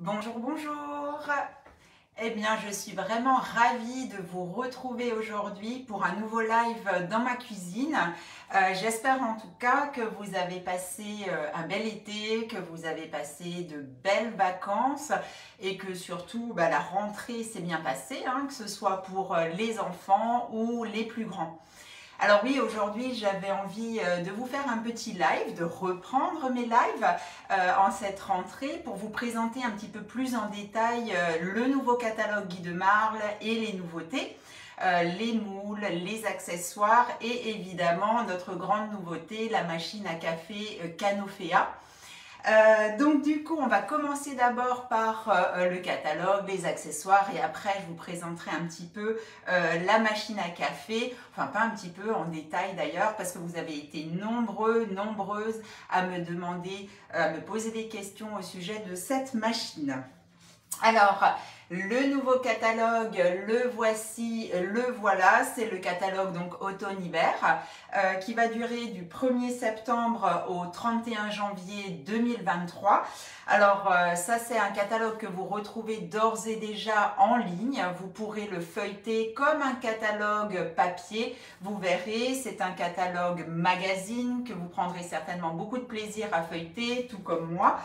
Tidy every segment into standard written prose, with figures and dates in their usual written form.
Bonjour, bonjour. Eh bien, je suis vraiment ravie de vous retrouver aujourd'hui pour un nouveau live dans ma cuisine. J'espère en tout cas que vous avez passé un bel été, que vous avez passé de belles vacances et que surtout la rentrée s'est bien passée, hein, que ce soit pour les enfants ou les plus grands. Alors oui, aujourd'hui j'avais envie de vous faire un petit live, de reprendre mes lives en cette rentrée pour vous présenter un petit peu plus en détail le nouveau catalogue Guy de Marle et les nouveautés, les moules, les accessoires et évidemment notre grande nouveauté, la machine à café Canofea. Donc du coup, on va commencer d'abord par le catalogue, les accessoires et après je vous présenterai un petit peu la machine à café, enfin pas un petit peu en détail d'ailleurs parce que vous avez été nombreuses à me demander, à me poser des questions au sujet de cette machine. Alors, le nouveau catalogue, le voici, le voilà, c'est le catalogue donc automne-hiver qui va durer du 1er septembre au 31 janvier 2023. Alors ça c'est un catalogue que vous retrouvez d'ores et déjà en ligne, vous pourrez le feuilleter comme un catalogue papier, vous verrez c'est un catalogue magazine que vous prendrez certainement beaucoup de plaisir à feuilleter, tout comme moi.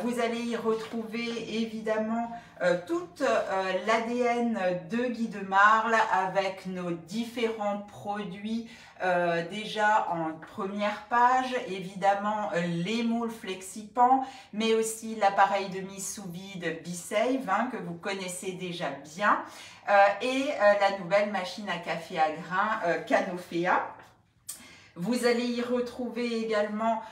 Vous allez y retrouver évidemment toute l'ADN de Guy de Marle avec nos différents produits déjà en première page, évidemment les moules FlexiPan, mais aussi l'appareil de mise sous vide B-Save hein, que vous connaissez déjà bien et la nouvelle machine à café à grains Canofea. Vous allez y retrouver également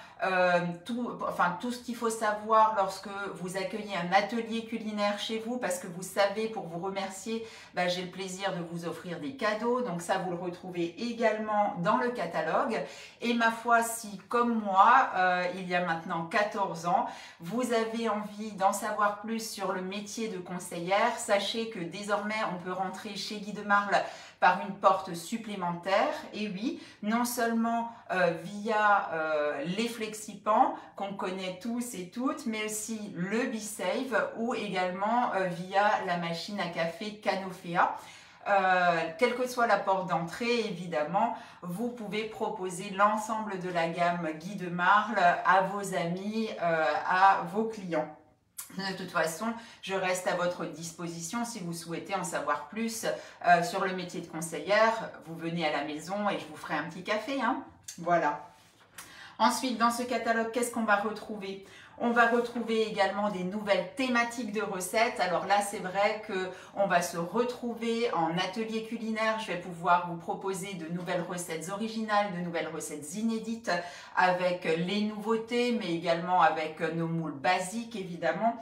tout ce qu'il faut savoir lorsque vous accueillez un atelier culinaire chez vous parce que vous savez, pour vous remercier, j'ai le plaisir de vous offrir des cadeaux. Donc ça, vous le retrouvez également dans le catalogue. Et ma foi, si comme moi, il y a maintenant 14 ans, vous avez envie d'en savoir plus sur le métier de conseillère, sachez que désormais, on peut rentrer chez Guy de Marle par une porte supplémentaire et oui, non seulement via les FlexiPan qu'on connaît tous et toutes, mais aussi le B-Save ou également via la machine à café Canofea. Quelle que soit la porte d'entrée, évidemment, vous pouvez proposer l'ensemble de la gamme Guy de Marle à vos amis, à vos clients. De toute façon, je reste à votre disposition si vous souhaitez en savoir plus sur le métier de conseillère. Vous venez à la maison et je vous ferai un petit café. Hein, voilà. Ensuite, dans ce catalogue, qu'est-ce qu'on va retrouver? On va retrouver également des nouvelles thématiques de recettes. Alors là, c'est vrai qu'on va se retrouver en atelier culinaire. Je vais pouvoir vous proposer de nouvelles recettes originales, de nouvelles recettes inédites avec les nouveautés, mais également avec nos moules basiques, évidemment,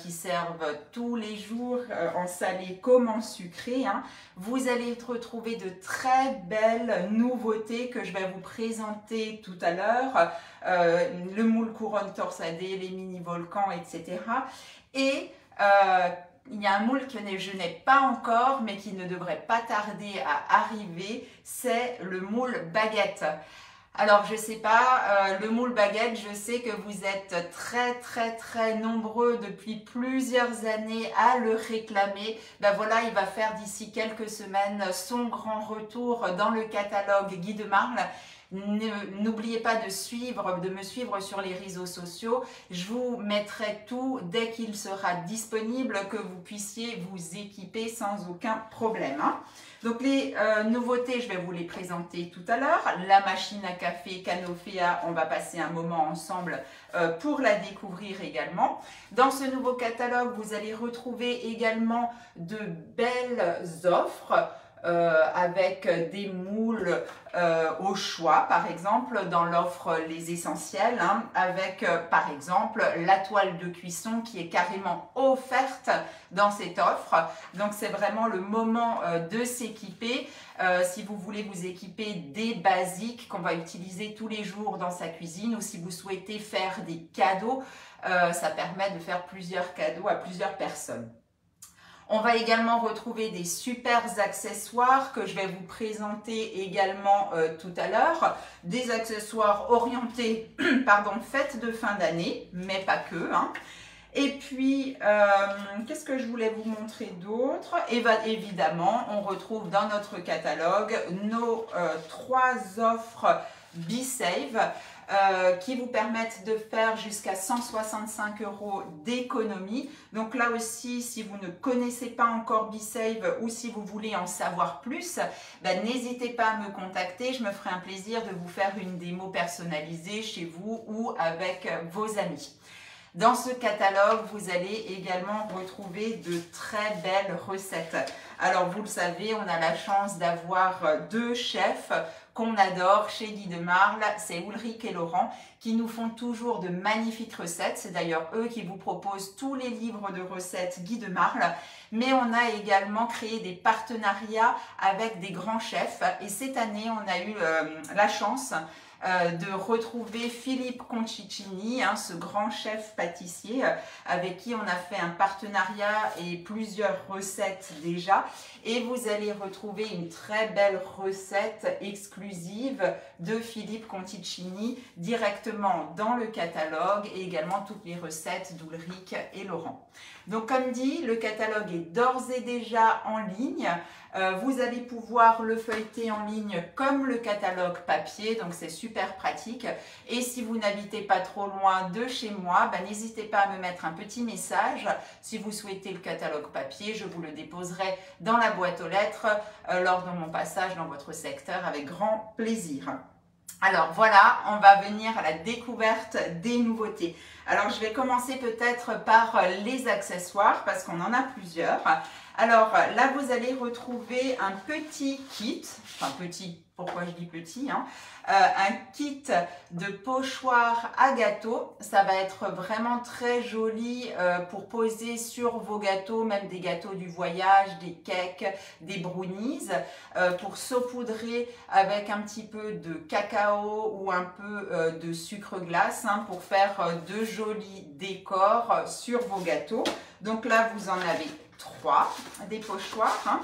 qui servent tous les jours en salé comme en sucré. Hein. Vous allez retrouver de très belles nouveautés que je vais vous présenter tout à l'heure. Le moule couronne torsadé, les mini volcans, etc. Et il y a un moule que je n'ai pas encore, mais qui ne devrait pas tarder à arriver, c'est le moule baguette. Alors, je ne sais pas, le moule baguette, je sais que vous êtes très nombreux depuis plusieurs années à le réclamer. Ben voilà, il va faire d'ici quelques semaines son grand retour dans le catalogue Guy de Marle. N'oubliez pas de me suivre sur les réseaux sociaux. Je vous mettrai tout dès qu'il sera disponible, que vous puissiez vous équiper sans aucun problème. Hein. Donc les nouveautés, je vais vous les présenter tout à l'heure. La machine à café Canofea, on va passer un moment ensemble pour la découvrir également. Dans ce nouveau catalogue, vous allez retrouver également de belles offres. Avec des moules au choix, par exemple, dans l'offre Les Essentiels, hein, avec par exemple la toile de cuisson qui est carrément offerte dans cette offre. Donc c'est vraiment le moment de s'équiper. Si vous voulez vous équiper des basiques qu'on va utiliser tous les jours dans sa cuisine ou si vous souhaitez faire des cadeaux, ça permet de faire plusieurs cadeaux à plusieurs personnes. On va également retrouver des super accessoires que je vais vous présenter également tout à l'heure. Des accessoires orientés, fêtes de fin d'année, mais pas que. Hein. Et puis, qu'est-ce que je voulais vous montrer d'autre? Et évidemment, on retrouve dans notre catalogue nos 3 offres BeSave qui vous permettent de faire jusqu'à 165 € d'économie. Donc là aussi, si vous ne connaissez pas encore BeSave ou si vous voulez en savoir plus, ben, n'hésitez pas à me contacter. Je me ferai un plaisir de vous faire une démo personnalisée chez vous ou avec vos amis. Dans ce catalogue, vous allez également retrouver de très belles recettes. Alors, vous le savez, on a la chance d'avoir 2 chefs qu'on adore chez Guy de Marle, c'est Ulrich et Laurent, qui nous font toujours de magnifiques recettes. C'est d'ailleurs eux qui vous proposent tous les livres de recettes Guy de Marle. Mais on a également créé des partenariats avec des grands chefs. Et cette année, on a eu la chance de retrouver Philippe Concicini, ce grand chef pâtissier avec qui on a fait un partenariat et plusieurs recettes déjà. Et vous allez retrouver une très belle recette exclusive de Philippe Concicini directement dans le catalogue et également toutes les recettes d'Ulrich et Laurent. Donc comme dit, le catalogue est d'ores et déjà en ligne. Vous allez pouvoir le feuilleter en ligne comme le catalogue papier, donc c'est super pratique. Et si vous n'habitez pas trop loin de chez moi, n'hésitez pas à me mettre un petit message. Si vous souhaitez le catalogue papier, je vous le déposerai dans la boîte aux lettres lors de mon passage dans votre secteur avec grand plaisir. Alors voilà, on va venir à la découverte des nouveautés. Alors je vais commencer peut-être par les accessoires parce qu'on en a plusieurs. Alors là, vous allez retrouver un petit kit, enfin petit, pourquoi je dis petit, un kit de pochoir à gâteau. Ça va être vraiment très joli pour poser sur vos gâteaux, même des gâteaux du voyage, des cakes, des brownies, pour saupoudrer avec un petit peu de cacao ou un peu de sucre glace pour faire de jolis décors sur vos gâteaux. Donc là, vous en avez 3 des pochoirs.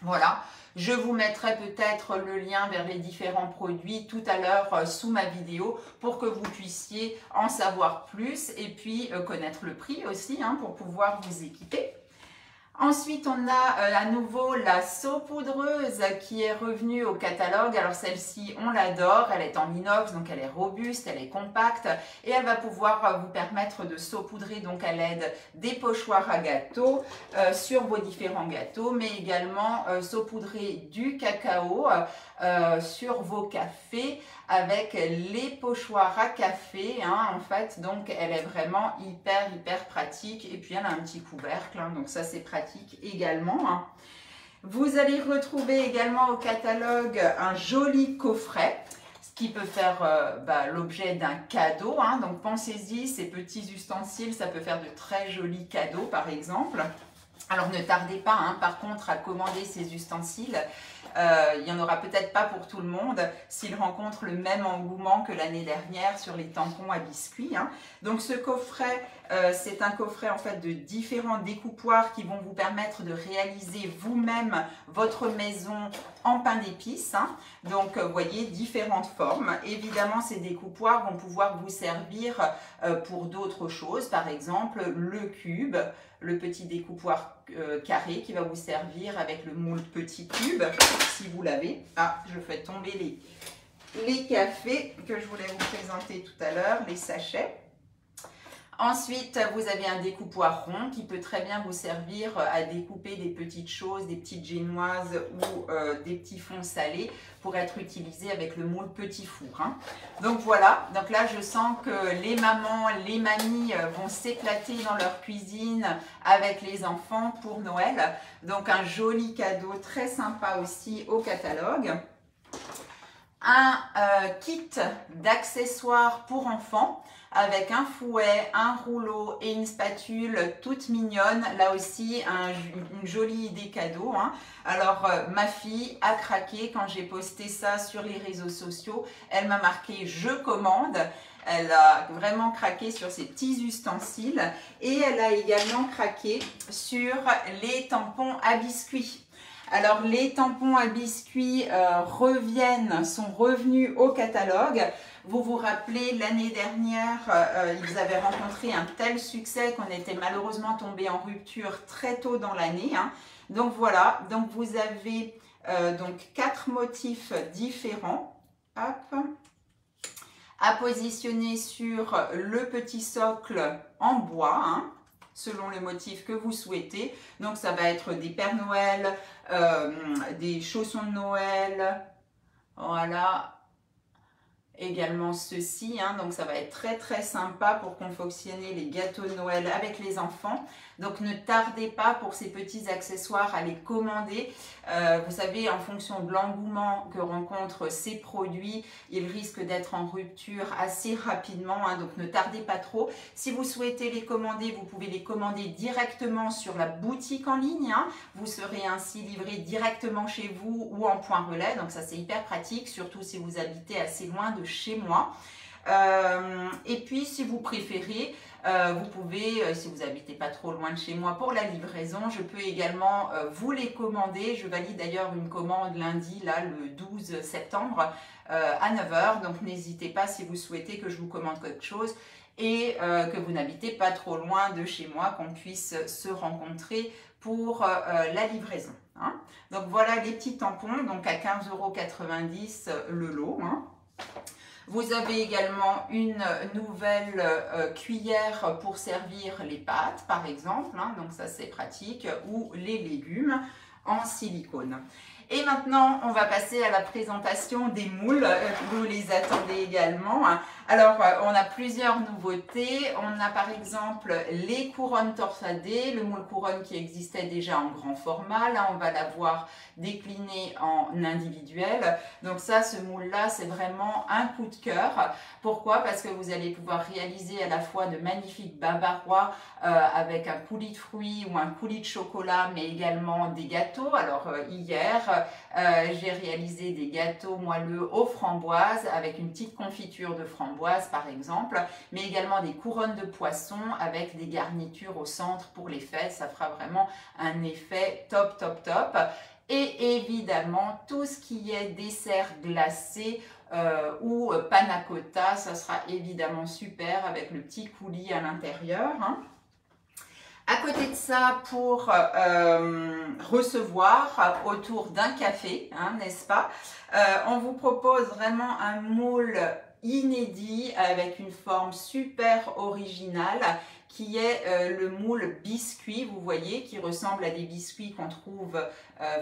Voilà. Je vous mettrai peut-être le lien vers les différents produits tout à l'heure sous ma vidéo pour que vous puissiez en savoir plus et puis connaître le prix aussi pour pouvoir vous équiper. Ensuite, on a à nouveau la saupoudreuse qui est revenue au catalogue. Alors celle-ci, on l'adore, elle est en inox, donc elle est robuste, elle est compacte et elle va pouvoir vous permettre de saupoudrer donc à l'aide des pochoirs à gâteaux sur vos différents gâteaux, mais également saupoudrer du cacao sur vos cafés avec les pochoirs à café, en fait, donc elle est vraiment hyper pratique et puis elle a un petit couvercle, donc ça c'est pratique également. Vous allez retrouver également au catalogue un joli coffret, ce qui peut faire l'objet d'un cadeau, donc pensez-y, ces petits ustensiles, ça peut faire de très jolis cadeaux par exemple. Alors ne tardez pas par contre à commander ces ustensiles. Il n'y en aura peut-être pas pour tout le monde s'ils rencontrent le même engouement que l'année dernière sur les tampons à biscuits. Donc ce coffret, c'est un coffret en fait de différents découpoirs qui vont vous permettre de réaliser vous-même votre maison en pain d'épices. Donc vous voyez différentes formes. Évidemment ces découpoirs vont pouvoir vous servir pour d'autres choses, par exemple le cube, le petit découpoir carré qui va vous servir avec le moule petit cube si vous l'avez. Ah, je fais tomber les cafés que je voulais vous présenter tout à l'heure, les sachets. Ensuite, vous avez un découpoir rond qui peut très bien vous servir à découper des petites choses, des petites génoises ou des petits fonds salés pour être utilisé avec le moule petit four. Donc voilà, donc là je sens que les mamans, les mamies vont s'éclater dans leur cuisine avec les enfants pour Noël. Donc un joli cadeau très sympa aussi au catalogue. Un kit d'accessoires pour enfants avec un fouet, un rouleau et une spatule toute mignonne. Là aussi, une jolie idée cadeau. Alors, ma fille a craqué quand j'ai posté ça sur les réseaux sociaux. Elle m'a marqué « Je commande ». Elle a vraiment craqué sur ces petits ustensiles et elle a également craqué sur les tampons à biscuits. Alors, les tampons à biscuits sont revenus au catalogue. Vous vous rappelez, l'année dernière, ils avaient rencontré un tel succès qu'on était malheureusement tombé en rupture très tôt dans l'année. Hein. Donc voilà, donc vous avez donc 4 motifs différents. Hop. À positionner sur le petit socle en bois, hein, selon le motif que vous souhaitez. Donc ça va être des Pères Noël, des chaussons de Noël, voilà. Également ceci, hein, donc ça va être très très sympa pour confectionner les gâteaux de Noël avec les enfants. Donc ne tardez pas pour ces petits accessoires à les commander. Vous savez, en fonction de l'engouement que rencontrent ces produits, ils risquent d'être en rupture assez rapidement, hein, donc ne tardez pas trop. Si vous souhaitez les commander, vous pouvez les commander directement sur la boutique en ligne. Hein. Vous serez ainsi livré directement chez vous ou en point relais, donc ça c'est hyper pratique, surtout si vous habitez assez loin de chez moi. Et puis si vous préférez, vous pouvez, si vous n'habitez pas trop loin de chez moi pour la livraison, je peux également vous les commander. Je valide d'ailleurs une commande lundi, là le 12 septembre à 9 h. Donc n'hésitez pas si vous souhaitez que je vous commande quelque chose et que vous n'habitez pas trop loin de chez moi, qu'on puisse se rencontrer pour la livraison. Hein. Donc voilà les petits tampons, donc à 15,90 € le lot. Hein. Vous avez également une nouvelle cuillère pour servir les pâtes, par exemple, hein, donc ça c'est pratique, ou les légumes en silicone. Et maintenant, on va passer à la présentation des moules. Vous les attendez également. Alors, on a plusieurs nouveautés. On a par exemple les couronnes torsadées, le moule couronne qui existait déjà en grand format. Là, on va l'avoir décliné en individuel. Donc ça, ce moule-là, c'est vraiment un coup de cœur. Pourquoi? Parce que vous allez pouvoir réaliser à la fois de magnifiques bavarois avec un coulis de fruits ou un coulis de chocolat, mais également des gâteaux. Alors, hier, j'ai réalisé des gâteaux moelleux aux framboises avec une petite confiture de framboise par exemple, mais également des couronnes de poisson avec des garnitures au centre pour les fêtes. Ça fera vraiment un effet top, top, top. Et évidemment, tout ce qui est dessert glacé ou panna cotta, ça sera évidemment super avec le petit coulis à l'intérieur. Hein. À côté de ça, pour recevoir autour d'un café, hein, n'est-ce pas, on vous propose vraiment un moule inédit avec une forme super originale qui est le moule biscuit, vous voyez, qui ressemble à des biscuits qu'on trouve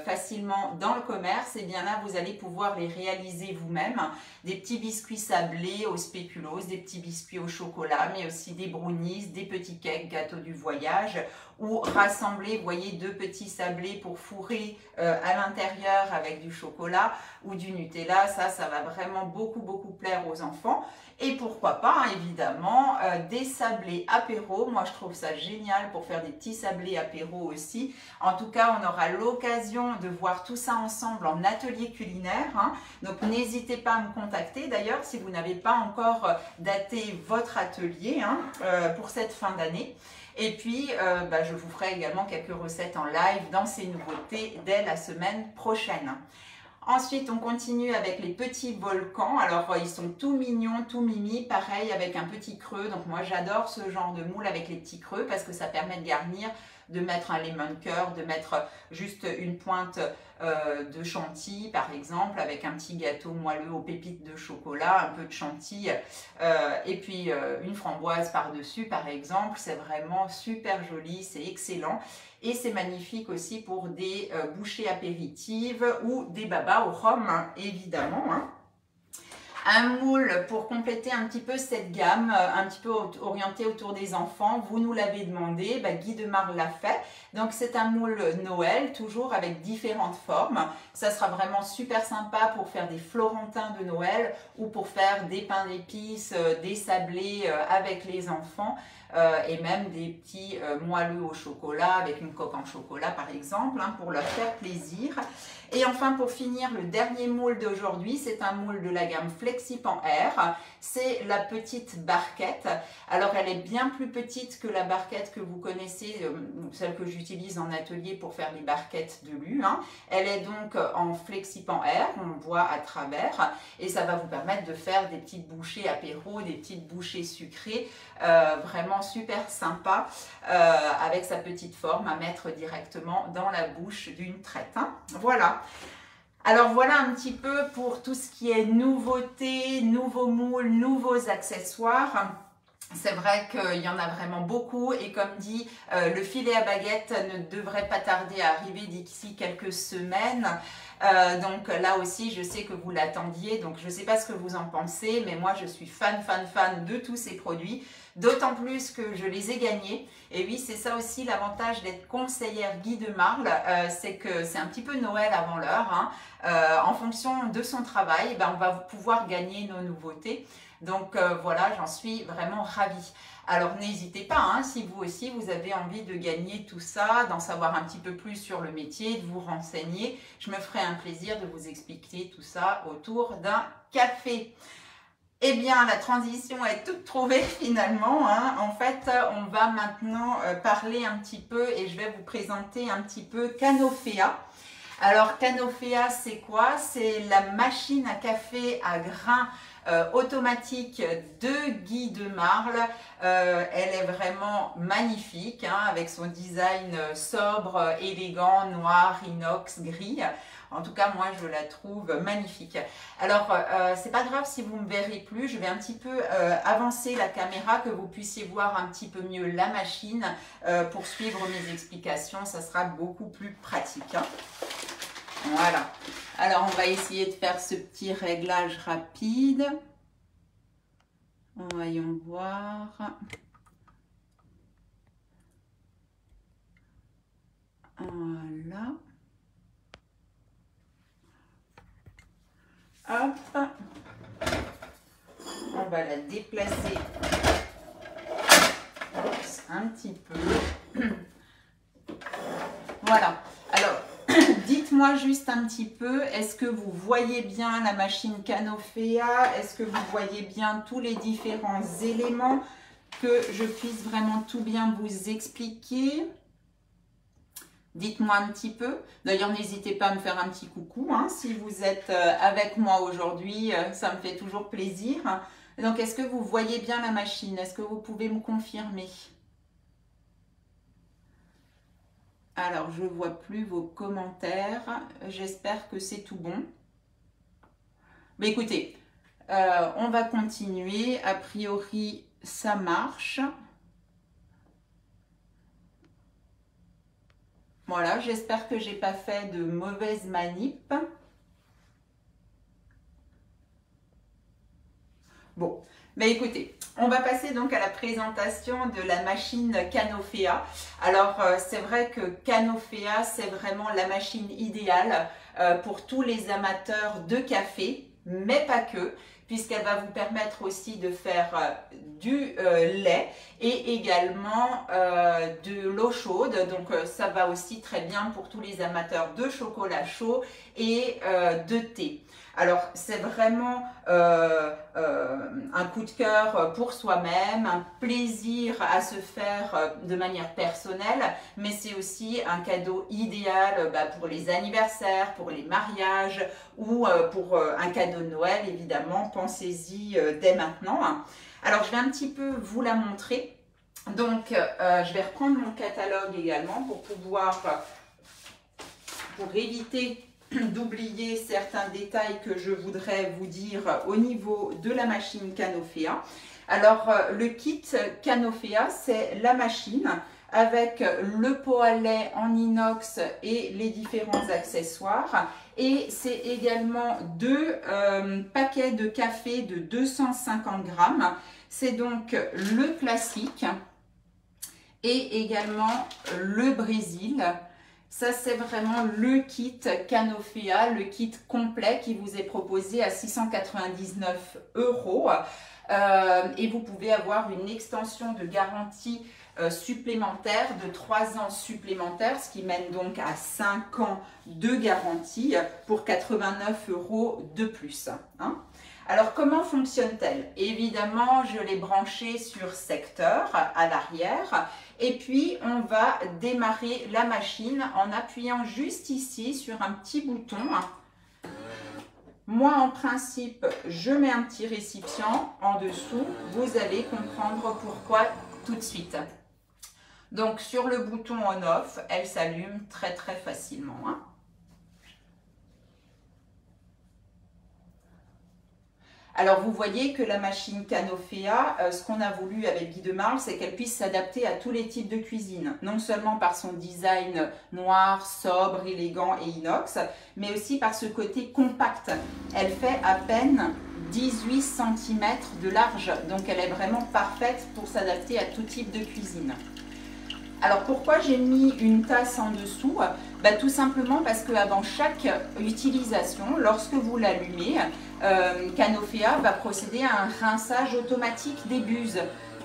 facilement dans le commerce. Et bien là, vous allez pouvoir les réaliser vous-même. Des petits biscuits sablés au spéculoos, des petits biscuits au chocolat, mais aussi des brownies, des petits cakes, gâteaux du voyage, ou rassembler, vous voyez, 2 petits sablés pour fourrer à l'intérieur avec du chocolat ou du Nutella. Ça va vraiment beaucoup plaire aux enfants. Et pourquoi pas, hein, évidemment, des sablés apéro. Moi, je trouve ça génial pour faire des petits sablés apéro aussi. En tout cas, on aura l'occasion de voir tout ça ensemble en atelier culinaire. Hein. Donc, n'hésitez pas à me contacter. D'ailleurs, si vous n'avez pas encore daté votre atelier hein, pour cette fin d'année. Et puis, je vous ferai également quelques recettes en live dans ces nouveautés dès la semaine prochaine. Ensuite, on continue avec les petits volcans. Alors, ils sont tout mignons, tout mimi, pareil avec un petit creux. Donc, moi, j'adore ce genre de moule avec les petits creux parce que ça permet de garnir, de mettre un lemon curd, de mettre juste une pointe de chantilly, par exemple, avec un petit gâteau moelleux aux pépites de chocolat, un peu de chantilly, et puis une framboise par-dessus, par exemple. C'est vraiment super joli, c'est excellent. Et c'est magnifique aussi pour des bouchées apéritives ou des babas au rhum, hein, évidemment. Hein. Un moule pour compléter un petit peu cette gamme, un petit peu orienté autour des enfants. Vous nous l'avez demandé, Guy Demar l'a fait. Donc c'est un moule Noël, toujours avec différentes formes. Ça sera vraiment super sympa pour faire des florentins de Noël ou pour faire des pains d'épices, des sablés avec les enfants. Et même des petits moelleux au chocolat avec une coque en chocolat par exemple, hein, pour leur faire plaisir. Et enfin pour finir, le dernier moule d'aujourd'hui, c'est un moule de la gamme Fleur Flexipan Air. C'est la petite barquette. Alors, elle est bien plus petite que la barquette que vous connaissez, celle que j'utilise en atelier pour faire les barquettes de lu. Hein. Elle est donc en Flexipan Air, on voit à travers, et ça va vous permettre de faire des petites bouchées apéro, des petites bouchées sucrées, vraiment super sympa, avec sa petite forme à mettre directement dans la bouche d'une traite. Hein. Voilà. Alors voilà un petit peu pour tout ce qui est nouveautés, nouveaux moules, nouveaux accessoires. C'est vrai qu'il y en a vraiment beaucoup et comme dit, le filet à baguette ne devrait pas tarder à arriver d'ici quelques semaines. Donc là aussi, je sais que vous l'attendiez, donc je ne sais pas ce que vous en pensez, mais moi je suis fan de tous ces produits, d'autant plus que je les ai gagnés. Et oui, c'est ça aussi l'avantage d'être conseillère Guy de Marle, c'est que c'est un petit peu Noël avant l'heure. Hein. En fonction de son travail, on va pouvoir gagner nos nouveautés. Donc voilà, j'en suis vraiment ravie. Alors n'hésitez pas, hein, si vous aussi vous avez envie de gagner tout ça, d'en savoir un petit peu plus sur le métier, de vous renseigner, je me ferai un plaisir de vous expliquer tout ça autour d'un café. Eh bien, la transition est toute trouvée finalement. Hein. En fait, on va maintenant parler un petit peu et je vais vous présenter un petit peu Canofea. Alors, Canofea, c'est quoi? C'est la machine à café à grains automatique de Guy de Marle. Elle est vraiment magnifique, hein, avec son design sobre, élégant, noir, inox, gris. En tout cas, moi, je la trouve magnifique. Alors, c'est pas grave si vous ne me verrez plus. Je vais un petit peu avancer la caméra, que vous puissiez voir un petit peu mieux la machine pour suivre mes explications. Ça sera beaucoup plus pratique. Hein. Voilà. Alors, on va essayer de faire ce petit réglage rapide. Voyons voir. Voilà. Hop. On va la déplacer un petit peu. Voilà. Alors, dites-moi juste un petit peu, est-ce que vous voyez bien la machine Canofea? Est-ce que vous voyez bien tous les différents éléments, que je puisse vraiment tout bien vous expliquer? Dites-moi un petit peu. D'ailleurs, n'hésitez pas à me faire un petit coucou. Hein, si vous êtes avec moi aujourd'hui, ça me fait toujours plaisir. Donc, est-ce que vous voyez bien la machine? Est-ce que vous pouvez me confirmer? Alors, je ne vois plus vos commentaires. J'espère que c'est tout bon. Mais écoutez, on va continuer. A priori, ça marche. Voilà, j'espère que j'ai pas fait de mauvaise manip. Bon, mais écoutez, on va passer donc à la présentation de la machine Canofea. Alors, c'est vrai que Canofea, c'est vraiment la machine idéale pour tous les amateurs de café, mais pas que, puisqu'elle va vous permettre aussi de faire du lait et également de l'eau chaude. Donc ça va aussi très bien pour tous les amateurs de chocolat chaud et de thé. Alors c'est vraiment un coup de cœur pour soi-même, un plaisir à se faire de manière personnelle, mais c'est aussi un cadeau idéal pour les anniversaires, pour les mariages ou pour un cadeau de Noël évidemment. Pensez-y dès maintenant. Alors je vais un petit peu vous la montrer. Donc je vais reprendre mon catalogue également pour pouvoir, pour éviter d'oublier certains détails que je voudrais vous dire au niveau de la machine Canofea. Alors le kit Canofea, c'est la machine avec le pot à lait en inox et les différents accessoires. Et c'est également deux paquets de café de 250 grammes. C'est donc le classique et également le Brésil. Ça, c'est vraiment le kit Canofea, le kit complet qui vous est proposé à 699 €. Et vous pouvez avoir une extension de garantie supplémentaire de 3 ans supplémentaires, ce qui mène donc à 5 ans de garantie pour 89 € de plus. Hein. Alors, comment fonctionne-t-elle? Évidemment, je l'ai branchée sur secteur à l'arrière. Et puis, on va démarrer la machine en appuyant juste ici sur un petit bouton. Moi, en principe, je mets un petit récipient en dessous. Vous allez comprendre pourquoi tout de suite. Donc, sur le bouton on-off, elle s'allume très très facilement. Alors, vous voyez que la machine Canofea, ce qu'on a voulu avec Guy de Marle, c'est qu'elle puisse s'adapter à tous les types de cuisine. Non seulement par son design noir, sobre, élégant et inox, mais aussi par ce côté compact. Elle fait à peine 18 cm de large, donc elle est vraiment parfaite pour s'adapter à tout type de cuisine. Alors pourquoi j'ai mis une tasse en dessous? Tout simplement parce qu'avant chaque utilisation, lorsque vous l'allumez, Canofea va procéder à un rinçage automatique des buses.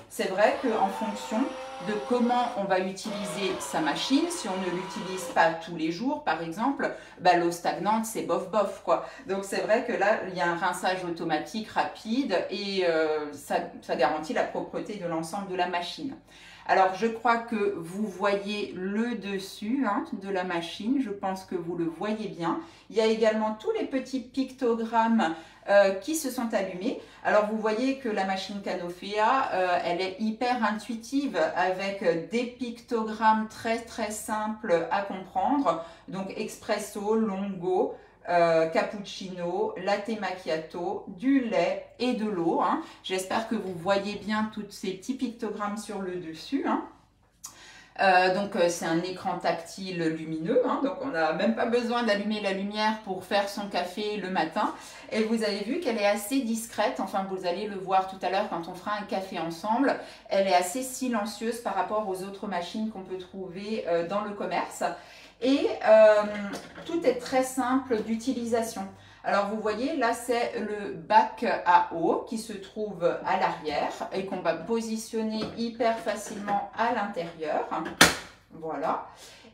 C'est vrai qu'en fonction de comment on va utiliser sa machine, si on ne l'utilise pas tous les jours par exemple, l'eau stagnante c'est bof bof quoi. Donc c'est vrai que là il y a un rinçage automatique rapide et ça garantit la propreté de l'ensemble de la machine. Alors, je crois que vous voyez le dessus de la machine. Je pense que vous le voyez bien. Il y a également tous les petits pictogrammes qui se sont allumés. Alors, vous voyez que la machine Canofea, elle est hyper intuitive avec des pictogrammes très très simples à comprendre. Donc, espresso, longo, cappuccino, latte macchiato, du lait et de l'eau. J'espère que vous voyez bien tous ces petits pictogrammes sur le dessus. Donc c'est un écran tactile lumineux, donc on n'a même pas besoin d'allumer la lumière pour faire son café le matin. Et vous avez vu qu'elle est assez discrète, enfin vous allez le voir tout à l'heure quand on fera un café ensemble. Elle est assez silencieuse par rapport aux autres machines qu'on peut trouver dans le commerce. Et tout est très simple d'utilisation. Alors vous voyez, là c'est le bac à eau qui se trouve à l'arrière et qu'on va positionner hyper facilement à l'intérieur. Voilà.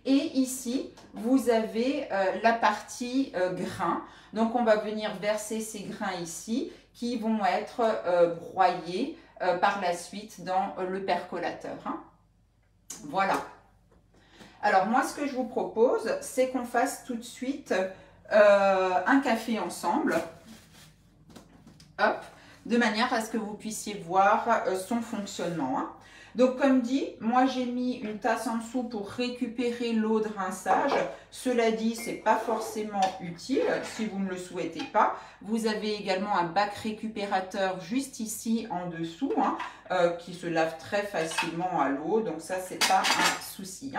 Et ici, vous avez la partie grains. Donc on va venir verser ces grains ici qui vont être broyés par la suite dans le percolateur. Voilà. Alors moi, ce que je vous propose, c'est qu'on fasse tout de suite un café ensemble, hop, de manière à ce que vous puissiez voir son fonctionnement. Donc comme dit, moi j'ai mis une tasse en dessous pour récupérer l'eau de rinçage. Cela dit, ce n'est pas forcément utile si vous ne le souhaitez pas. Vous avez également un bac récupérateur juste ici en dessous qui se lave très facilement à l'eau. Donc ça, ce n'est pas un souci.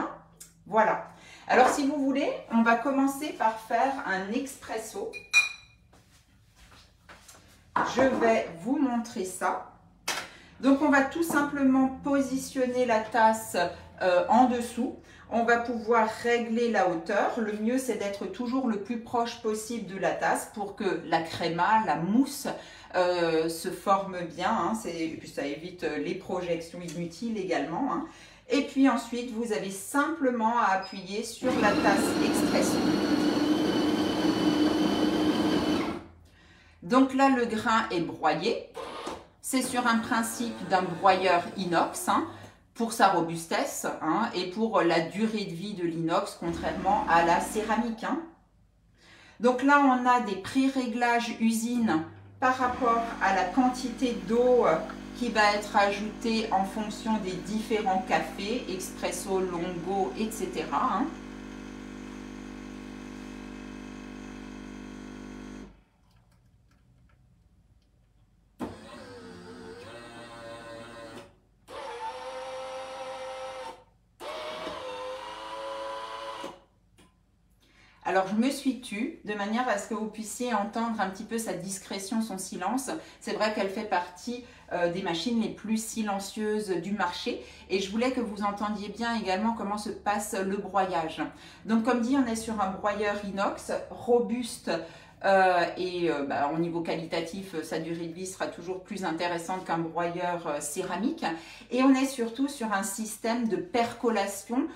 Voilà. Alors, si vous voulez, on va commencer par faire un expresso. Je vais vous montrer ça. Donc, on va tout simplement positionner la tasse en dessous. On va pouvoir régler la hauteur. Le mieux, c'est d'être toujours le plus proche possible de la tasse pour que la créma, la mousse, se forme bien. Et puis, ça évite les projections inutiles également. Et puis ensuite, vous avez simplement à appuyer sur la tasse expresso. Donc là, le grain est broyé. C'est sur un principe d'un broyeur inox pour sa robustesse et pour la durée de vie de l'inox, contrairement à la céramique. Donc là, on a des pré-réglages usine par rapport à la quantité d'eau qui va être ajoutée en fonction des différents cafés, expresso, longo, etc. Alors, je me suis tue de manière à ce que vous puissiez entendre un petit peu sa discrétion, son silence. C'est vrai qu'elle fait partie des machines les plus silencieuses du marché. Et je voulais que vous entendiez bien également comment se passe le broyage. Donc, comme dit, on est sur un broyeur inox robuste. Au niveau qualitatif, sa durée de vie sera toujours plus intéressante qu'un broyeur céramique. Et on est surtout sur un système de percolation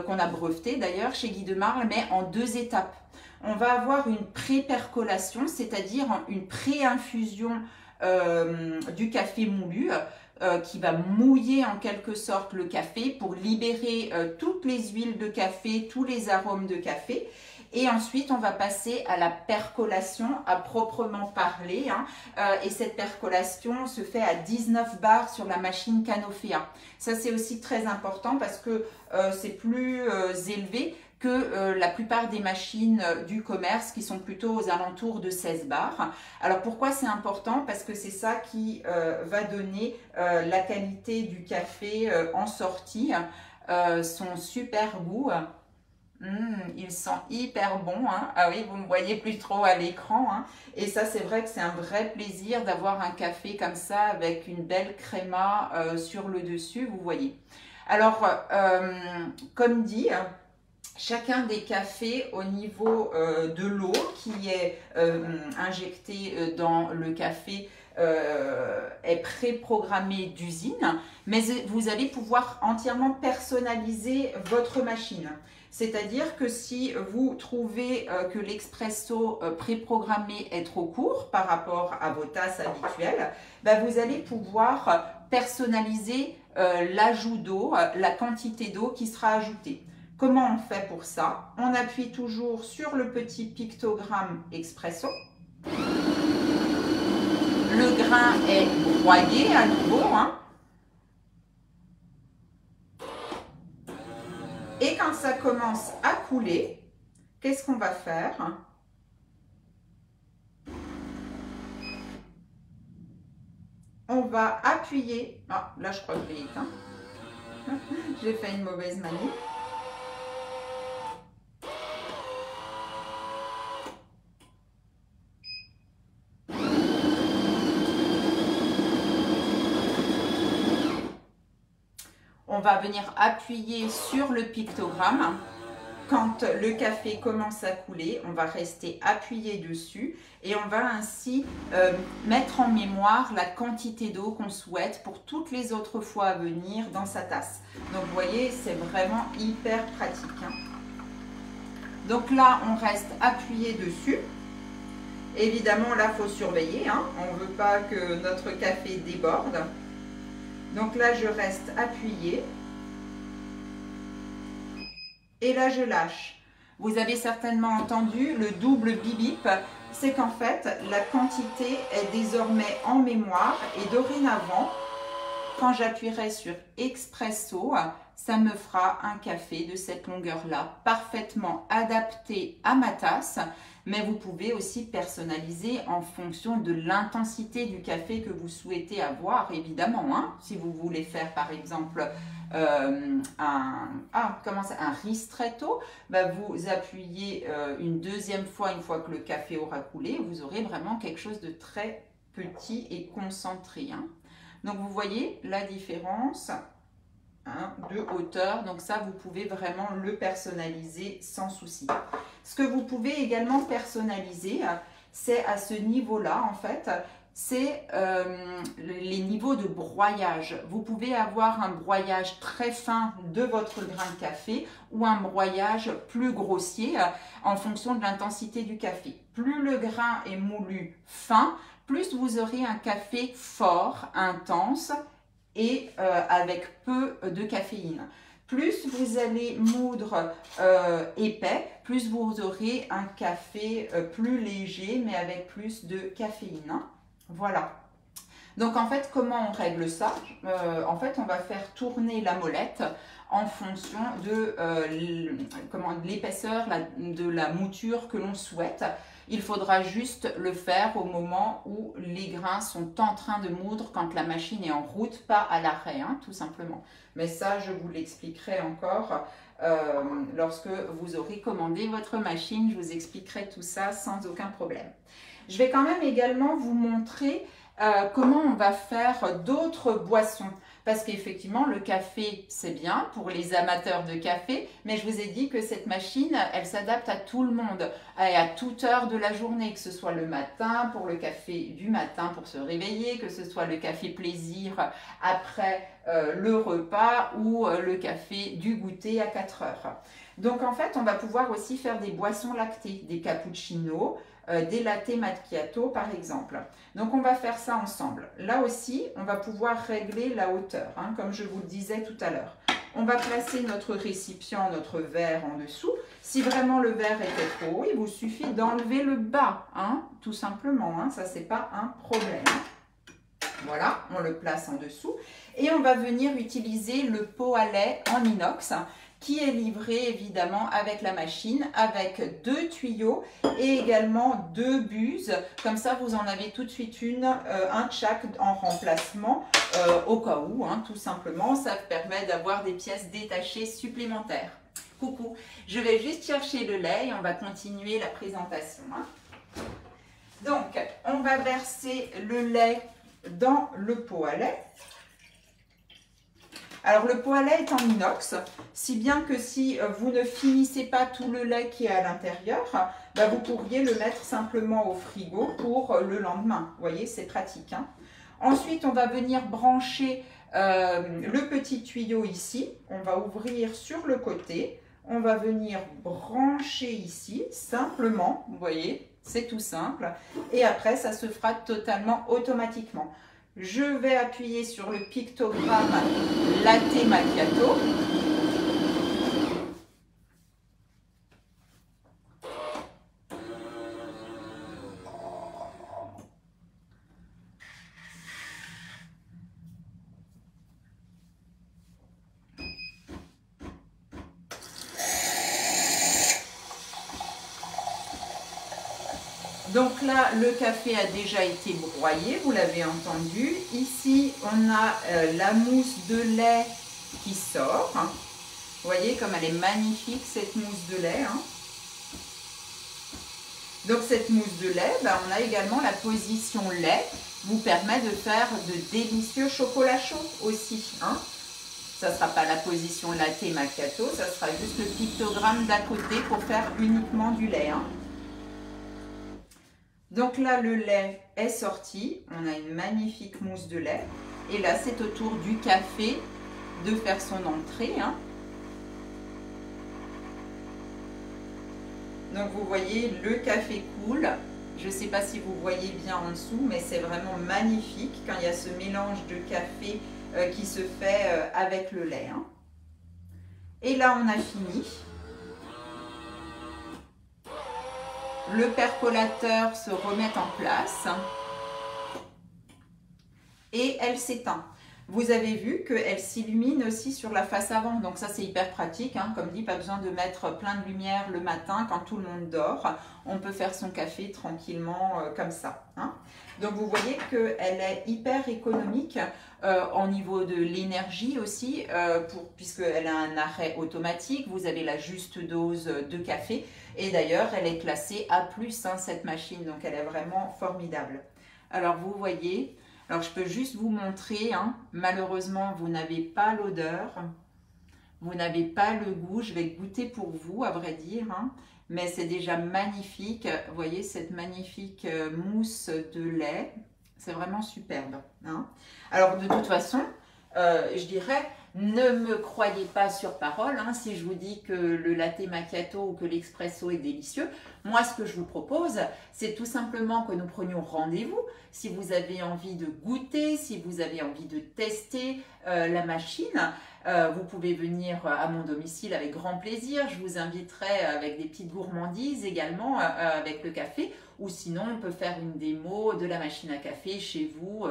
qu'on a breveté d'ailleurs chez Guy de Marle, mais en 2 étapes. on va avoir une pré-percolation, c'est-à-dire une pré-infusion du café moulu qui va mouiller en quelque sorte le café pour libérer toutes les huiles de café, tous les arômes de café. Et ensuite, on va passer à la percolation à proprement parler. Et cette percolation se fait à 19 bars sur la machine Canofea. Ça, c'est aussi très important parce que c'est plus élevé que la plupart des machines du commerce qui sont plutôt aux alentours de 16 bars. Alors pourquoi c'est important? Parce que c'est ça qui va donner la qualité du café en sortie, son super goût. Il sent hyper bon, hein. Ah oui, vous ne me voyez plus trop à l'écran, hein. Et ça, c'est vrai que c'est un vrai plaisir d'avoir un café comme ça avec une belle créma sur le dessus, vous voyez. Alors, comme dit, chacun des cafés au niveau de l'eau qui est injectée dans le café est préprogrammé d'usine, mais vous allez pouvoir entièrement personnaliser votre machine. C'est-à-dire que si vous trouvez que l'expresso préprogrammé est trop court par rapport à vos tasses habituelles, ben vous allez pouvoir personnaliser l'ajout d'eau, la quantité d'eau qui sera ajoutée. Comment on fait pour ça? On appuie toujours sur le petit pictogramme expresso. Le grain est broyé à nouveau, hein. Et quand ça commence à couler, qu'est-ce qu'on va faire? On va appuyer. Ah, là, je crois que je l'ai éteint. J'ai fait une mauvaise manip. On va venir appuyer sur le pictogramme. Quand le café commence à couler, on va rester appuyé dessus et on va ainsi mettre en mémoire la quantité d'eau qu'on souhaite pour toutes les autres fois à venir dans sa tasse. Donc vous voyez, c'est vraiment hyper pratique, hein. Donc là, on reste appuyé dessus. Évidemment, là, il faut surveiller, hein. On ne veut pas que notre café déborde. Donc là, je reste appuyée. Et là, je lâche. Vous avez certainement entendu le double bip-bip. C'est qu'en fait, la quantité est désormais en mémoire. Et dorénavant, quand j'appuierai sur Expresso, ça me fera un café de cette longueur-là, parfaitement adapté à ma tasse. Mais vous pouvez aussi personnaliser en fonction de l'intensité du café que vous souhaitez avoir, évidemment, hein. Si vous voulez faire, par exemple, un ristretto, bah vous appuyez une deuxième fois, une fois que le café aura coulé, vous aurez vraiment quelque chose de très petit et concentré, hein. Donc vous voyez la différence, hein, de hauteur. Donc ça, vous pouvez vraiment le personnaliser sans souci. Ce que vous pouvez également personnaliser, c'est à ce niveau-là, en fait, c'est les niveaux de broyage. Vous pouvez avoir un broyage très fin de votre grain de café ou un broyage plus grossier en fonction de l'intensité du café. Plus le grain est moulu fin, plus vous aurez un café fort, intense et avec peu de caféine. Plus vous allez moudre épais, plus vous aurez un café plus léger mais avec plus de caféine. Voilà. Donc en fait, comment on règle ça? En fait, on va faire tourner la molette en fonction de l'épaisseur de la mouture que l'on souhaite. Il faudra juste le faire au moment où les grains sont en train de moudre, quand la machine est en route, pas à l'arrêt, hein, tout simplement. Mais ça, je vous l'expliquerai encore lorsque vous aurez commandé votre machine. Je vous expliquerai tout ça sans aucun problème. Je vais quand même également vous montrer comment on va faire d'autres boissons. Parce qu'effectivement, le café, c'est bien pour les amateurs de café, mais je vous ai dit que cette machine, elle s'adapte à tout le monde, à toute heure de la journée, que ce soit le matin, pour le café du matin pour se réveiller, que ce soit le café plaisir après le repas ou le café du goûter à 4 heures. Donc en fait, on va pouvoir aussi faire des boissons lactées, des cappuccinos, des latte macchiato par exemple. Donc on va faire ça ensemble. Là aussi, on va pouvoir régler la hauteur, hein, comme je vous le disais tout à l'heure. On va placer notre récipient, notre verre en dessous. Si vraiment le verre était trop haut, il vous suffit d'enlever le bas, hein, tout simplement. Hein, ça, c'est pas un problème. Voilà, on le place en dessous. Et on va venir utiliser le pot à lait en inox, qui est livré évidemment avec la machine, avec 2 tuyaux et également 2 buses. Comme ça, vous en avez tout de suite un de chaque en remplacement, au cas où, hein, tout simplement. Ça permet d'avoir des pièces détachées supplémentaires. Coucou, je vais juste chercher le lait et on va continuer la présentation. Hein. Donc, on va verser le lait dans le pot à lait. Alors, le pot à lait est en inox, si bien que si vous ne finissez pas tout le lait qui est à l'intérieur, bah, vous pourriez le mettre simplement au frigo pour le lendemain. Vous voyez, c'est pratique. Hein. Ensuite, on va venir brancher le petit tuyau ici. On va ouvrir sur le côté. On va venir brancher ici, simplement. Vous voyez, c'est tout simple. Et après, ça se fera totalement automatiquement. Je vais appuyer sur le pictogramme latte macchiato. Donc là, le café a déjà été broyé, vous l'avez entendu. Ici, on a la mousse de lait qui sort. Vous voyez comme elle est magnifique, cette mousse de lait. Hein. Donc cette mousse de lait, ben, on a également la position lait, vous permet de faire de délicieux chocolats chauds aussi. Hein. Ça ne sera pas la position latte macchiato, ça sera juste le pictogramme d'à côté pour faire uniquement du lait. Hein. Donc là, le lait est sorti. On a une magnifique mousse de lait. Et là, c'est au tour du café de faire son entrée. Hein. Donc, vous voyez, le café coule. Je ne sais pas si vous voyez bien en dessous, mais c'est vraiment magnifique quand il y a ce mélange de café qui se fait avec le lait. Hein. Et là, on a fini. Le percolateur se remet en place et elle s'éteint. Vous avez vu qu'elle s'illumine aussi sur la face avant, donc ça c'est hyper pratique, hein. Comme dit, pas besoin de mettre plein de lumière le matin quand tout le monde dort. On peut faire son café tranquillement comme ça. Hein. Donc vous voyez qu'elle est hyper économique au niveau de l'énergie aussi, puisqu'elle a un arrêt automatique, vous avez la juste dose de café. Et d'ailleurs, elle est classée A+, hein, cette machine, donc elle est vraiment formidable. Alors, vous voyez, alors je peux juste vous montrer, hein, malheureusement, vous n'avez pas l'odeur, vous n'avez pas le goût, je vais goûter pour vous, à vrai dire, hein, mais c'est déjà magnifique. Vous voyez cette magnifique mousse de lait, c'est vraiment superbe. Hein. Alors, de toute façon, je dirais... Ne me croyez pas sur parole, hein, si je vous dis que le latte macchiato ou que l'expresso est délicieux. Moi, ce que je vous propose, c'est tout simplement que nous prenions rendez-vous. Si vous avez envie de goûter, si vous avez envie de tester la machine, vous pouvez venir à mon domicile avec grand plaisir. Je vous inviterai avec des petites gourmandises également avec le café. Ou sinon, on peut faire une démo de la machine à café chez vous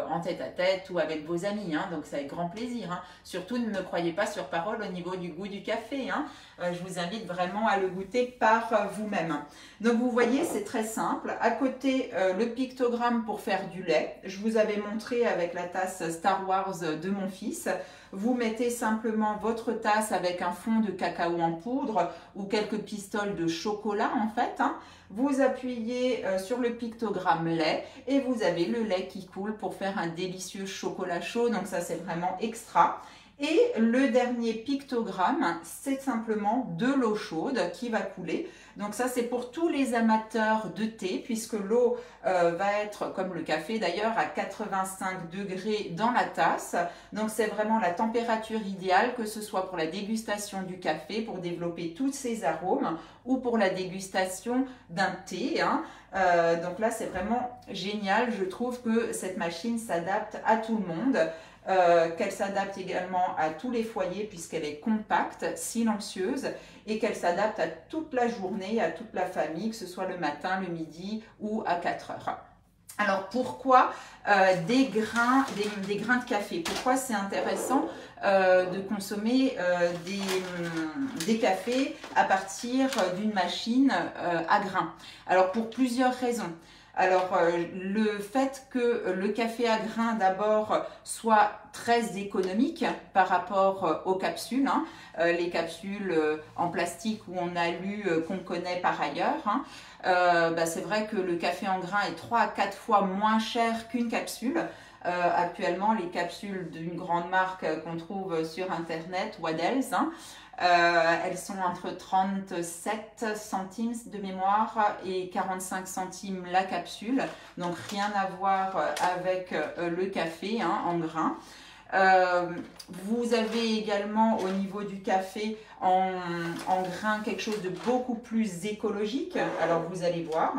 en tête-à-tête ou avec vos amis. Hein, donc, c'est avec grand plaisir. Hein. Surtout, ne me croyez pas sur parole au niveau du goût du café. Hein. Je vous invite vraiment à le goûter par vous-même. Donc vous voyez, c'est très simple. À côté, le pictogramme pour faire du lait. Je vous avais montré avec la tasse Star Wars de mon fils. Vous mettez simplement votre tasse avec un fond de cacao en poudre ou quelques pistoles de chocolat en fait. Vous appuyez sur le pictogramme lait et vous avez le lait qui coule pour faire un délicieux chocolat chaud. Donc ça, c'est vraiment extra. Et le dernier pictogramme, c'est simplement de l'eau chaude qui va couler. Donc ça, c'est pour tous les amateurs de thé, puisque l'eau va être, comme le café d'ailleurs, à 85 degrés dans la tasse. Donc c'est vraiment la température idéale, que ce soit pour la dégustation du café, pour développer tous ces arômes, ou pour la dégustation d'un thé. Donc là, c'est vraiment génial. Je trouve que cette machine s'adapte à tout le monde. Qu'elle s'adapte également à tous les foyers puisqu'elle est compacte, silencieuse et qu'elle s'adapte à toute la journée, à toute la famille, que ce soit le matin, le midi ou à 4 heures. Alors pourquoi des grains de café? Pourquoi c'est intéressant de consommer des cafés à partir d'une machine à grains? Alors pour plusieurs raisons. Alors, le fait que le café à grains d'abord soit très économique par rapport aux capsules, les capsules en plastique ou en alu qu'on connaît par ailleurs, c'est vrai que le café en grains est 3 à 4 fois moins cher qu'une capsule. Actuellement, les capsules d'une grande marque qu'on trouve sur internet, Waddell's, elles sont entre 37 centimes de mémoire et 45 centimes la capsule, donc rien à voir avec le café en grains. Vous avez également au niveau du café en grains quelque chose de beaucoup plus écologique. Alors vous allez voir,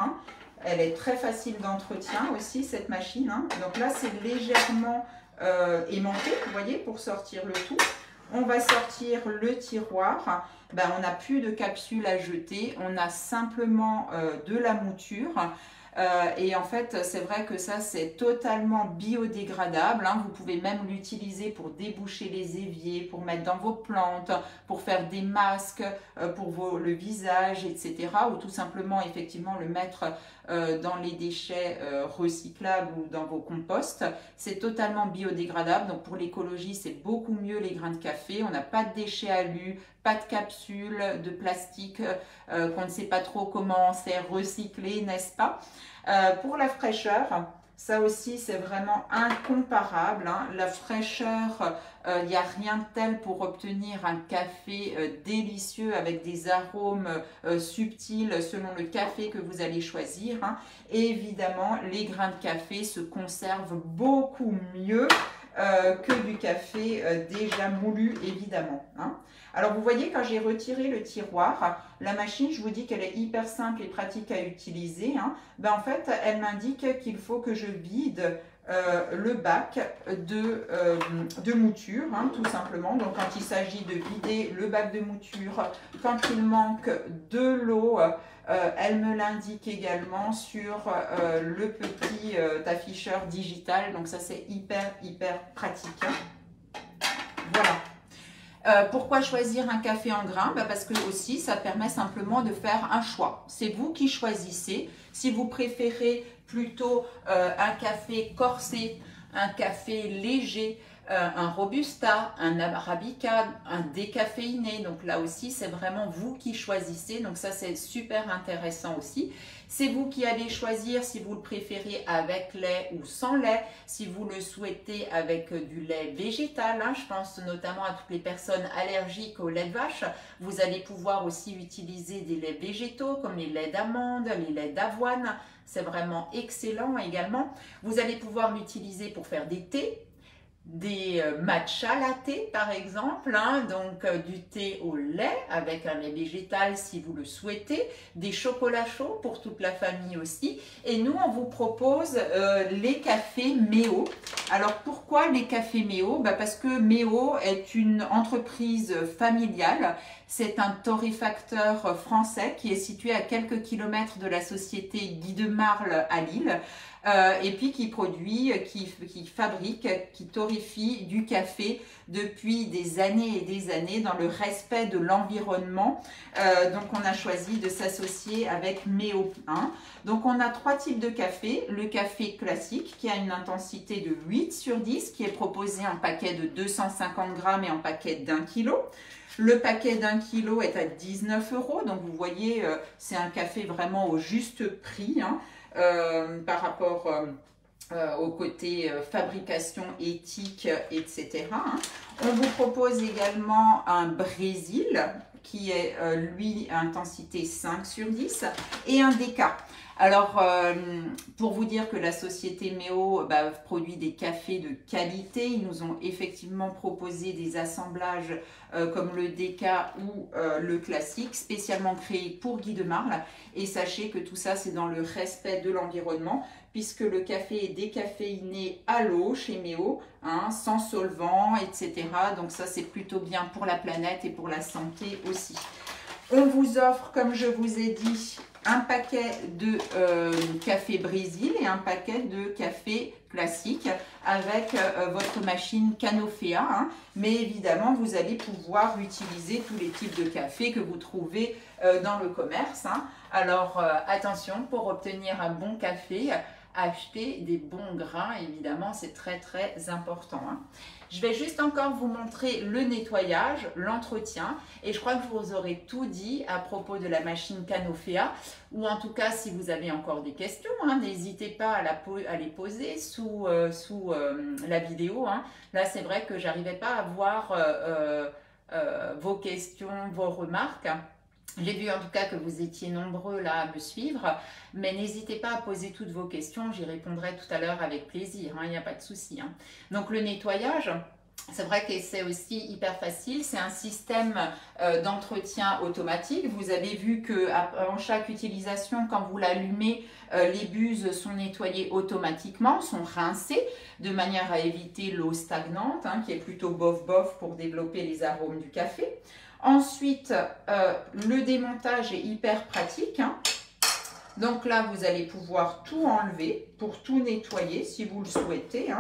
elle est très facile d'entretien aussi cette machine. Donc là c'est légèrement aimanté, vous voyez, pour sortir le tout. On va sortir le tiroir, on n'a plus de capsules à jeter, on a simplement de la mouture. Et en fait, c'est vrai que ça, c'est totalement biodégradable. Vous pouvez même l'utiliser pour déboucher les éviers, pour mettre dans vos plantes, pour faire des masques pour le visage, etc. Ou tout simplement, effectivement, le mettre dans les déchets recyclables ou dans vos composts. C'est totalement biodégradable. Donc, pour l'écologie, c'est beaucoup mieux les grains de café. On n'a pas de déchets alu, pas de capsules, de plastique qu'on ne sait pas trop comment c'est recyclé, n'est-ce pas? Pour la fraîcheur, ça aussi c'est vraiment incomparable. La fraîcheur, il n'y a rien de tel pour obtenir un café délicieux avec des arômes subtils selon le café que vous allez choisir. Et évidemment, les grains de café se conservent beaucoup mieux que du café déjà moulu, évidemment. Alors vous voyez, quand j'ai retiré le tiroir, la machine, je vous dis qu'elle est hyper simple et pratique à utiliser. En fait, elle m'indique qu'il faut que je vide le bac de mouture, tout simplement. Donc quand il s'agit de vider le bac de mouture, quand il manque de l'eau, elle me l'indique également sur le petit afficheur digital. Donc ça, c'est hyper pratique. Voilà. Pourquoi choisir un café en grains? Parce que aussi, ça permet simplement de faire un choix. C'est vous qui choisissez. Si vous préférez plutôt un café corsé, un café léger, un robusta, un arabica, un décaféiné. Donc là aussi, c'est vraiment vous qui choisissez. Donc ça, c'est super intéressant aussi. C'est vous qui allez choisir si vous le préférez avec lait ou sans lait, si vous le souhaitez avec du lait végétal. Je pense notamment à toutes les personnes allergiques au lait de vache. Vous allez pouvoir aussi utiliser des laits végétaux comme les laits d'amande, les laits d'avoine. C'est vraiment excellent également. Vous allez pouvoir l'utiliser pour faire des thés, des matcha latte par exemple, donc du thé au lait avec un lait végétal si vous le souhaitez, des chocolats chauds pour toute la famille aussi. Et nous, on vous propose les cafés Méo. Alors pourquoi les cafés Méo? Parce que Méo est une entreprise familiale. C'est un torréfacteur français qui est situé à quelques kilomètres de la société Guy de Marle à Lille. et puis qui produit, qui fabrique, qui torréfie du café depuis des années et des années dans le respect de l'environnement. Donc on a choisi de s'associer avec Méo. Donc on a 3 types de café. Le café classique qui a une intensité de 8/10, qui est proposé en paquet de 250 grammes et en paquet d'1 kg. Le paquet d'1 kg est à 19 €. Donc vous voyez, c'est un café vraiment au juste prix par rapport au côté fabrication éthique, etc. On vous propose également un Brésil qui est lui à intensité 5/10 et un Déca. Alors, pour vous dire que la société Méo produit des cafés de qualité, ils nous ont effectivement proposé des assemblages comme le Déca ou le classique, spécialement créés pour Guy de Marle. Et sachez que tout ça, c'est dans le respect de l'environnement, puisque le café est décaféiné à l'eau chez Méo, sans solvant, etc. Donc ça, c'est plutôt bien pour la planète et pour la santé aussi. On vous offre, comme je vous ai dit, un paquet de café Brésil et un paquet de café classique avec votre machine Canofea. Mais évidemment, vous allez pouvoir utiliser tous les types de café que vous trouvez dans le commerce. Alors, attention, pour obtenir un bon café, acheter des bons grains, évidemment, c'est très très important. Je vais juste encore vous montrer le nettoyage, l'entretien, et je crois que je vous aurai tout dit à propos de la machine Canofea, ou en tout cas, si vous avez encore des questions, n'hésitez pas à les poser sous la vidéo. Là, c'est vrai que j'arrivais pas à voir vos questions, vos remarques. J'ai vu en tout cas que vous étiez nombreux là à me suivre, mais n'hésitez pas à poser toutes vos questions, j'y répondrai tout à l'heure avec plaisir, il n'y a pas de souci. Donc le nettoyage, c'est vrai que c'est aussi hyper facile, c'est un système d'entretien automatique. Vous avez vu qu'en chaque utilisation, quand vous l'allumez, les buses sont nettoyées automatiquement, sont rincées de manière à éviter l'eau stagnante, qui est plutôt bof-bof pour développer les arômes du café. Ensuite, le démontage est hyper pratique. Donc là, vous allez pouvoir tout enlever pour tout nettoyer si vous le souhaitez.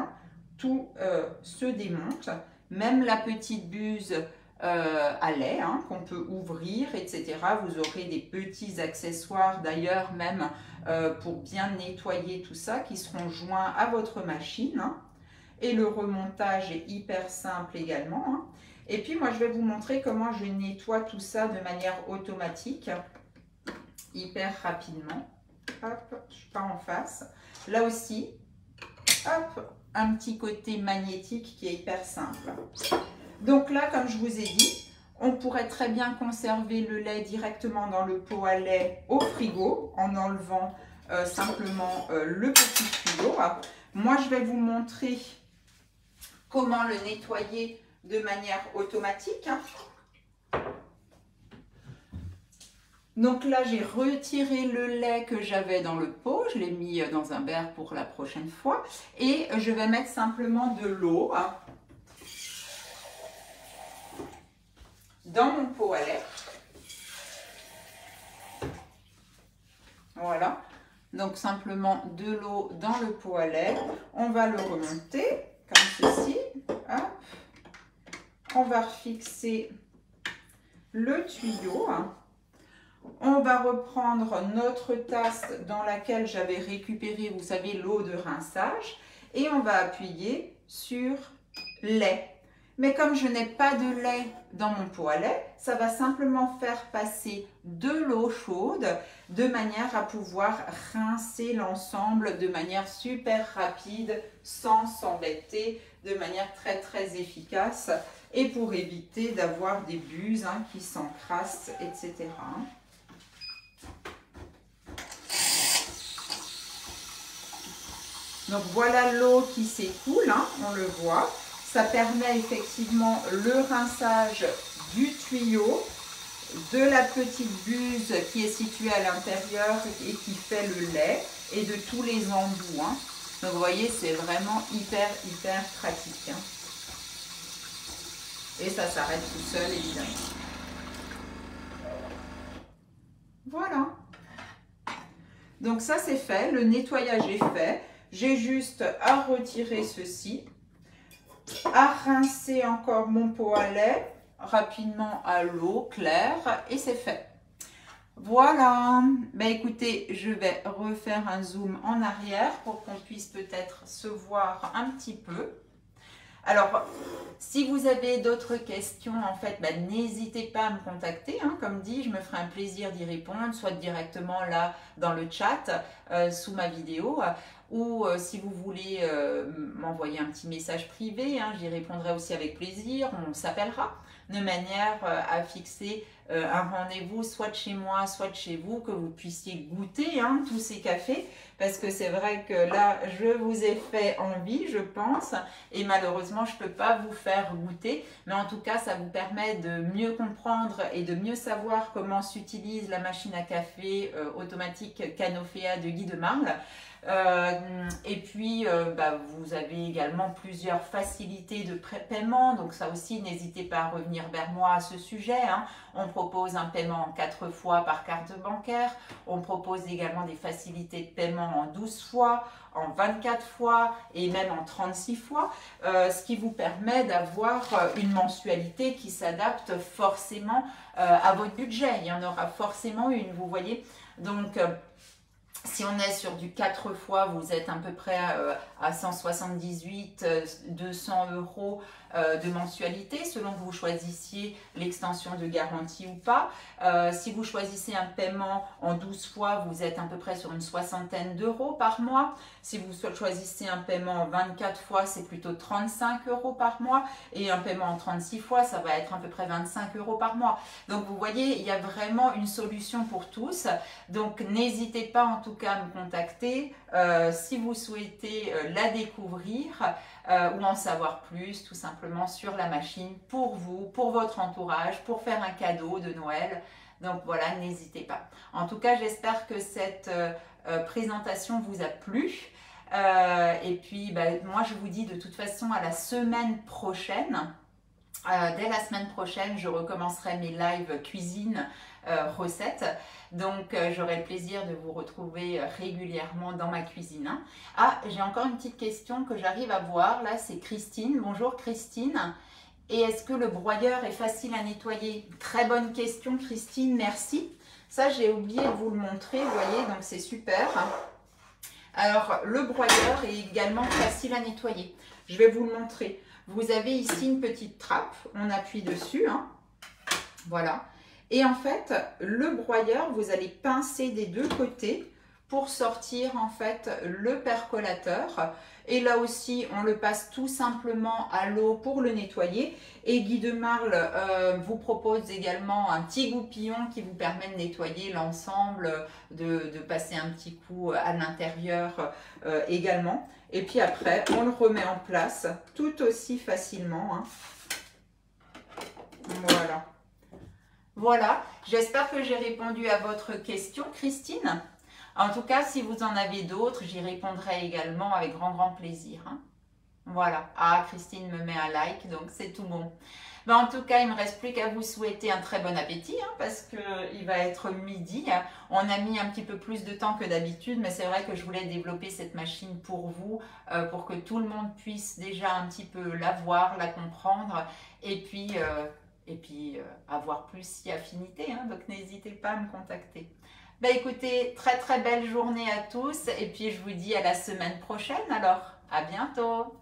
Tout se démonte, même la petite buse à lait qu'on peut ouvrir, etc. Vous aurez des petits accessoires d'ailleurs même pour bien nettoyer tout ça qui seront joints à votre machine. Et le remontage est hyper simple également. Et puis moi je vais vous montrer comment je nettoie tout ça de manière automatique, hyper rapidement. Hop, je suis pas en face. Là aussi, hop, un petit côté magnétique qui est hyper simple. Donc là, comme je vous ai dit, on pourrait très bien conserver le lait directement dans le pot à lait au frigo en enlevant simplement le petit tuyau. Moi, je vais vous montrer comment le nettoyer de manière automatique. Donc là, j'ai retiré le lait que j'avais dans le pot, je l'ai mis dans un verre pour la prochaine fois et je vais mettre simplement de l'eau dans mon pot à lait. Voilà, donc simplement de l'eau dans le pot à lait. On va le remonter comme ceci. Hop. On va refixer le tuyau. On va reprendre notre tasse dans laquelle j'avais récupéré, vous savez, l'eau de rinçage. Et on va appuyer sur lait. Mais comme je n'ai pas de lait dans mon pot à lait, ça va simplement faire passer de l'eau chaude de manière à pouvoir rincer l'ensemble de manière super rapide, sans s'embêter, de manière très très efficace et pour éviter d'avoir des buses qui s'encrassent, etc. Donc voilà l'eau qui s'écoule, on le voit. Ça permet effectivement le rinçage du tuyau, de la petite buse qui est située à l'intérieur et qui fait le lait et de tous les embouts. Donc vous voyez, c'est vraiment hyper pratique. Et ça s'arrête tout seul évidemment. Voilà. Donc ça c'est fait, le nettoyage est fait. J'ai juste à retirer ceci, à rincer encore mon pot à lait rapidement à l'eau claire et c'est fait. Voilà, ben écoutez, je vais refaire un zoom en arrière pour qu'on puisse peut-être se voir un petit peu. Alors, si vous avez d'autres questions, en fait, ben, n'hésitez pas à me contacter. Hein. Comme dit, je me ferai un plaisir d'y répondre, soit directement là dans le chat, sous ma vidéo, ou si vous voulez m'envoyer un petit message privé, hein, j'y répondrai aussi avec plaisir, on s'appellera de manière à fixer un rendez-vous soit de chez moi, soit de chez vous, que vous puissiez goûter hein, tous ces cafés, parce que c'est vrai que là, je vous ai fait envie, je pense, et malheureusement, je ne peux pas vous faire goûter, mais en tout cas, ça vous permet de mieux comprendre et de mieux savoir comment s'utilise la machine à café automatique Canofea de Guy de Marle. Et puis bah, vous avez également plusieurs facilités de paiement, donc ça aussi n'hésitez pas à revenir vers moi à ce sujet hein. On propose un paiement en 4 fois par carte bancaire, on propose également des facilités de paiement en 12 fois, en 24 fois et même en 36 fois, ce qui vous permet d'avoir une mensualité qui s'adapte forcément à votre budget. Il y en aura forcément une, vous voyez. Donc si on est sur du 4 fois, vous êtes à peu près à 178, 200 € de mensualité, selon que vous choisissiez l'extension de garantie ou pas. Si vous choisissez un paiement en 12 fois, vous êtes à peu près sur une soixantaine d'euros par mois. Si vous choisissez un paiement en 24 fois, c'est plutôt 35 € par mois. Et un paiement en 36 fois, ça va être à peu près 25 € par mois. Donc vous voyez, il y a vraiment une solution pour tous. Donc n'hésitez pas en tout cas à me contacter si vous souhaitez la découvrir ou en savoir plus tout simplement sur la machine pour vous, pour votre entourage, pour faire un cadeau de Noël. Donc voilà, n'hésitez pas. En tout cas, j'espère que cette présentation vous a plu. Et puis, bah, moi, je vous dis de toute façon à la semaine prochaine. Dès la semaine prochaine, je recommencerai mes lives cuisine recettes. Donc, j'aurai le plaisir de vous retrouver régulièrement dans ma cuisine. Hein. Ah, j'ai encore une petite question que j'arrive à voir. Là, c'est Christine. Bonjour Christine. Et est-ce que le broyeur est facile à nettoyer? Très bonne question Christine, merci. Ça, j'ai oublié de vous le montrer, vous voyez, donc c'est super. Alors, le broyeur est également facile à nettoyer. Je vais vous le montrer. Vous avez ici une petite trappe, on appuie dessus, hein. Voilà. Et en fait, le broyeur, vous allez pincer des deux côtés pour sortir en fait le percolateur. Et là aussi, on le passe tout simplement à l'eau pour le nettoyer. Et Guy de Marle vous propose également un petit goupillon qui vous permet de nettoyer l'ensemble, de passer un petit coup à l'intérieur également. Et puis après, on le remet en place tout aussi facilement. Hein. Voilà. Voilà, j'espère que j'ai répondu à votre question, Christine. En tout cas, si vous en avez d'autres, j'y répondrai également avec grand plaisir. Hein. Voilà. Ah, Christine me met un like, donc c'est tout bon. Ben, en tout cas, il ne me reste plus qu'à vous souhaiter un très bon appétit, hein, parce qu'il va être midi. On a mis un petit peu plus de temps que d'habitude, mais c'est vrai que je voulais développer cette machine pour vous, pour que tout le monde puisse déjà un petit peu la voir, la comprendre, et puis avoir plus si affinité. Hein, donc, n'hésitez pas à me contacter. Ben, écoutez, très belle journée à tous, et puis je vous dis à la semaine prochaine alors. À bientôt!